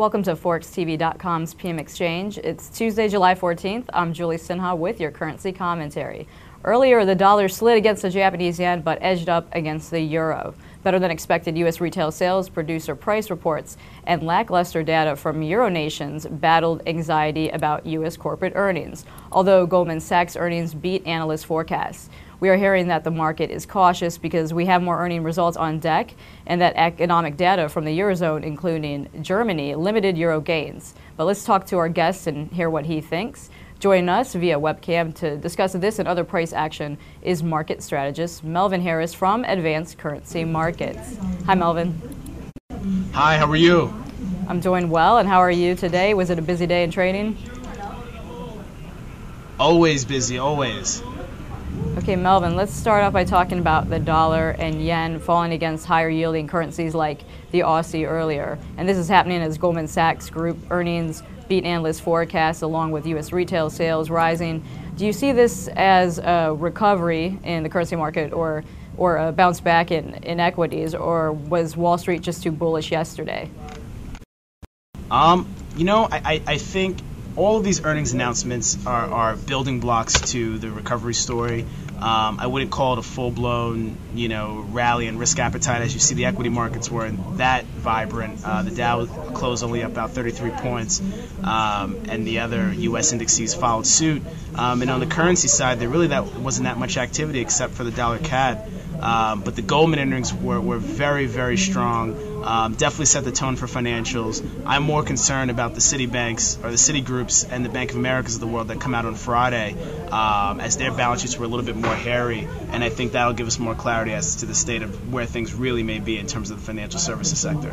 Welcome to ForexTV.com's PM Exchange. It's Tuesday, July 14th. I'm Julie Sinha with your currency commentary. Earlier, the dollar slid against the Japanese yen but edged up against the euro. Better than expected U.S. retail sales, producer price reports, and lackluster data from euro nations battled anxiety about U.S. corporate earnings, although Goldman Sachs earnings beat analyst forecasts. We are hearing that the market is cautious because we have more earning results on deck and that economic data from the Eurozone, including Germany, limited euro gains. But let's talk to our guest and hear what he thinks. Joining us via webcam to discuss this and other price action is market strategist Melvin Harris from Advanced Currency Markets. Hi, Melvin. Hi, how are you? I'm doing well, and how are you today? Was it a busy day in trading? Always busy, always. Okay, Melvin, let's start off by talking about the dollar and yen falling against higher yielding currencies like the Aussie earlier. And this is happening as Goldman Sachs Group earnings beat analyst forecasts along with U.S. retail sales rising. Do you see this as a recovery in the currency market or a bounce back in equities, or was Wall Street just too bullish yesterday? I think all of these earnings announcements are building blocks to the recovery story. I wouldn't call it a full-blown, rally in risk appetite as you see the equity markets weren't that vibrant. The Dow closed only up about 33 points, and the other U.S. indexes followed suit. And on the currency side, that wasn't that much activity except for the dollar CAD. But the Goldman earnings were very, very strong. Definitely set the tone for financials. I'm more concerned about the Citibanks or the Citigroups and the Bank of Americas of the world that come out on Friday, as their balance sheets were a little bit more hairy, and I think that'll give us more clarity as to the state of where things really may be in terms of the financial services sector.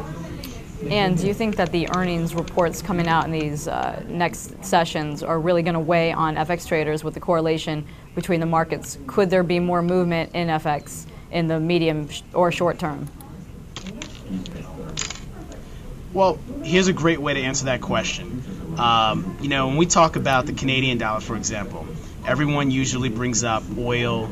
And do you think that the earnings reports coming out in these next sessions are really going to weigh on FX traders with the correlation between the markets? Could there be more movement in FX in the medium or short term? Well, here's a great way to answer that question. When we talk about the Canadian dollar, for example, everyone usually brings up oil.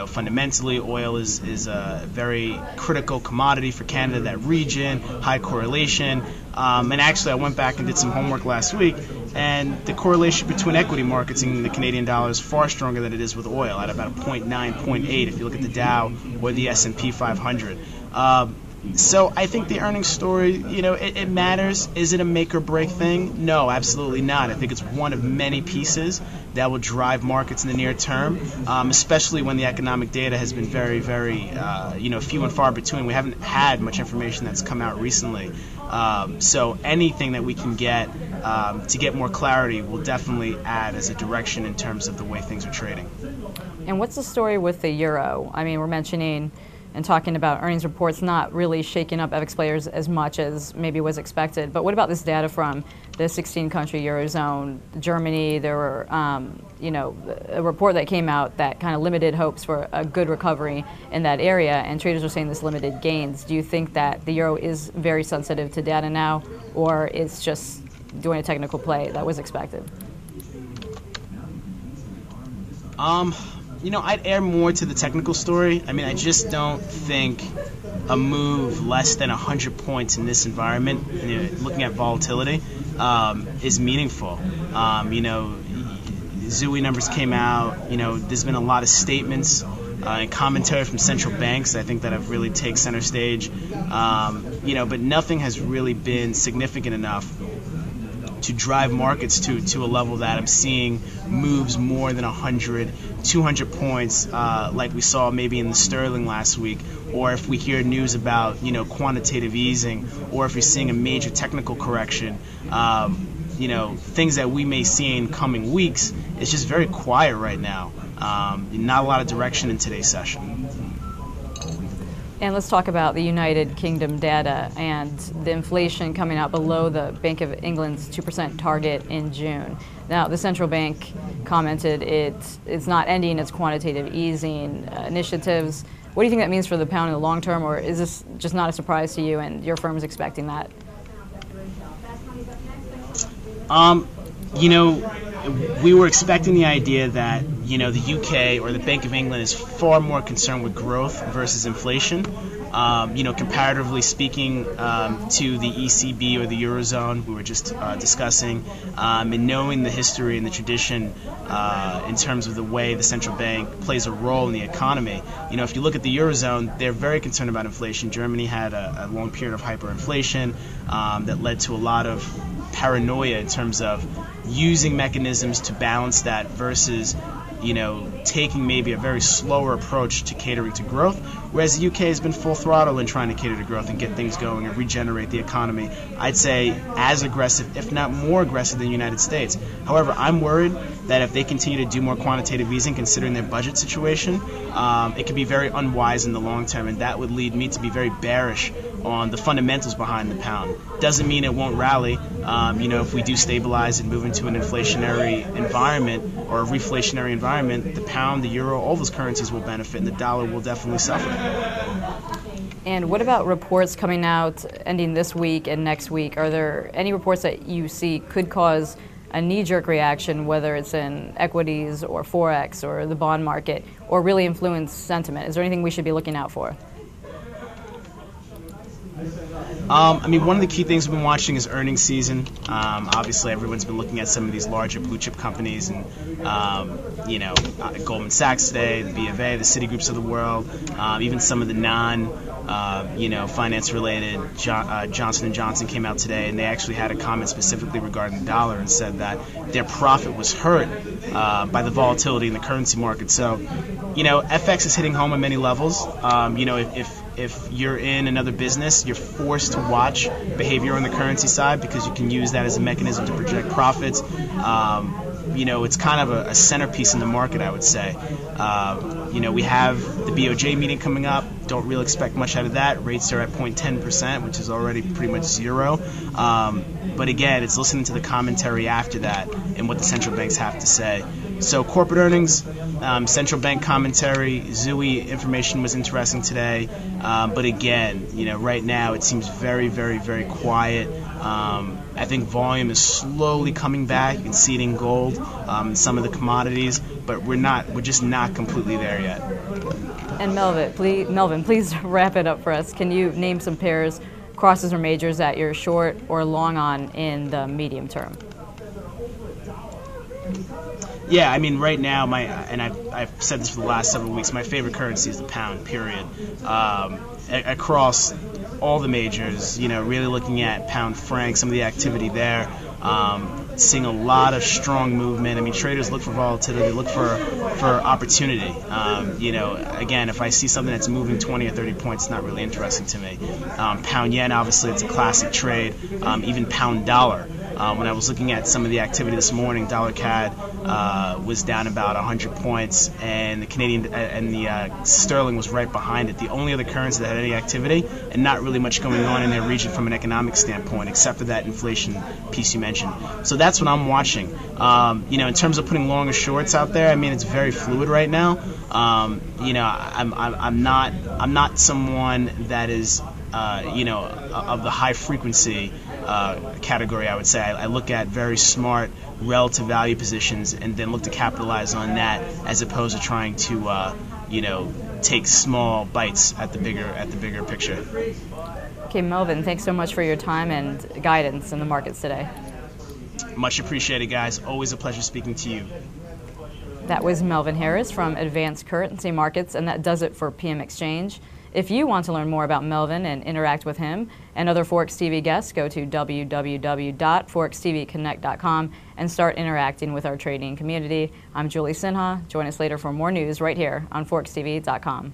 Fundamentally, oil is a very critical commodity for Canada, that region, high correlation. And actually, I went back and did some homework last week, and the correlation between equity markets and the Canadian dollar is far stronger than it is with oil, at about 0.9, 0.8 if you look at the Dow or the S&P 500. So I think the earnings story, it matters. Is it a make or break thing? No, absolutely not. I think it's one of many pieces that will drive markets in the near term, especially when the economic data has been very, very, few and far between. We haven't had much information that's come out recently. So anything that we can get to get more clarity will definitely add as a direction in terms of the way things are trading. And what's the story with the euro? I mean, we're mentioning and talking about earnings reports not really shaking up FX players as much as maybe was expected. But what about this data from the 16-country Eurozone? Germany, there were, a report that came out that kind of limited hopes for a good recovery in that area, and traders are saying this limited gains. Do you think that the euro is very sensitive to data now, or it's just doing a technical play that was expected? I'd err more to the technical story. I mean, I just don't think a move less than 100 points in this environment, looking at volatility, is meaningful. ZUI numbers came out. There's been a lot of statements and commentary from central banks, I think, that have really taken center stage. But nothing has really been significant enough to drive markets to a level that I'm seeing moves more than 100, 200 points, like we saw maybe in the sterling last week, or if we hear news about quantitative easing, or if you're seeing a major technical correction, things that we may see in coming weeks. It's just very quiet right now. Not a lot of direction in today's session. And let's talk about the United Kingdom data and the inflation coming out below the Bank of England's 2% target in June. Now, the central bank commented it's not ending its quantitative easing initiatives. What do you think that means for the pound in the long term, or is this just not a surprise to you and your firm is expecting that? We were expecting the idea that, the UK or the Bank of England is far more concerned with growth versus inflation. Comparatively speaking to the ECB or the Eurozone, we were just discussing, and knowing the history and the tradition in terms of the way the central bank plays a role in the economy. If you look at the Eurozone, they're very concerned about inflation. Germany had a long period of hyperinflation that led to a lot of paranoia in terms of using mechanisms to balance that versus taking maybe a very slower approach to catering to growth, whereas the UK has been full throttle in trying to cater to growth and get things going and regenerate the economy. I'd say as aggressive, if not more aggressive than the United States. However, I'm worried that if they continue to do more quantitative easing, considering their budget situation, it could be very unwise in the long term, and that would lead me to be very bearish on the fundamentals behind the pound. Doesn't mean it won't rally. If we do stabilize and move into an inflationary environment or a reflationary environment, the pound, the euro, all those currencies will benefit, and the dollar will definitely suffer. And what about reports coming out ending this week and next week? Are there any reports that you see could cause a knee-jerk reaction, whether it's in equities or Forex or the bond market, or really influence sentiment? Is there anything we should be looking out for? One of the key things we've been watching is earnings season. Obviously, everyone's been looking at some of these larger blue chip companies, and Goldman Sachs today, the B of A, the Citigroups of the world, even some of the finance related. Johnson & Johnson came out today, and they actually had a comment specifically regarding the dollar and said that their profit was hurt by the volatility in the currency market. So, FX is hitting home on many levels. If you're in another business, you're forced to watch behavior on the currency side because you can use that as a mechanism to project profits. It's kind of a centerpiece in the market, I would say. We have the BOJ meeting coming up. Don't really expect much out of that. Rates are at 0.10%, which is already pretty much zero. But again, it's listening to the commentary after that and what the central banks have to say. So corporate earnings, central bank commentary, ZUI information was interesting today. But again, right now it seems very, very, very quiet. I think volume is slowly coming back. You can see it in gold, some of the commodities, but we're just not completely there yet. And Melvin, please wrap it up for us. Can you name some pairs, crosses or majors that you're short or long on in the medium term? Yeah, right now, I've said this for the last several weeks, my favorite currency is the pound, period. Across all the majors, really looking at pound franc, some of the activity there, seeing a lot of strong movement. Traders look for volatility, look for opportunity. Again, if I see something that's moving 20 or 30 points, it's not really interesting to me. Pound yen, obviously, it's a classic trade. Even pound dollar. When I was looking at some of the activity this morning, dollar CAD was down about 100 points, and the Canadian and the sterling was right behind it. The only other currency that had any activity and not really much going on in their region from an economic standpoint, except for that inflation piece you mentioned. So that's what I'm watching. In terms of putting long or shorts out there, it's very fluid right now. I'm not someone that is of the high frequency category, I would say. I look at very smart relative value positions and then look to capitalize on that as opposed to trying to take small bites at the bigger picture. Okay, Melvin, thanks so much for your time and guidance in the markets today. Much appreciated, guys. Always a pleasure speaking to you. That was Melvin Harris from Advanced Currency Markets, and that does it for PM Exchange. If you want to learn more about Melvin and interact with him and other Forex TV guests, go to www.forextvconnect.com and start interacting with our trading community. I'm Julie Sinha. Join us later for more news right here on forextv.com.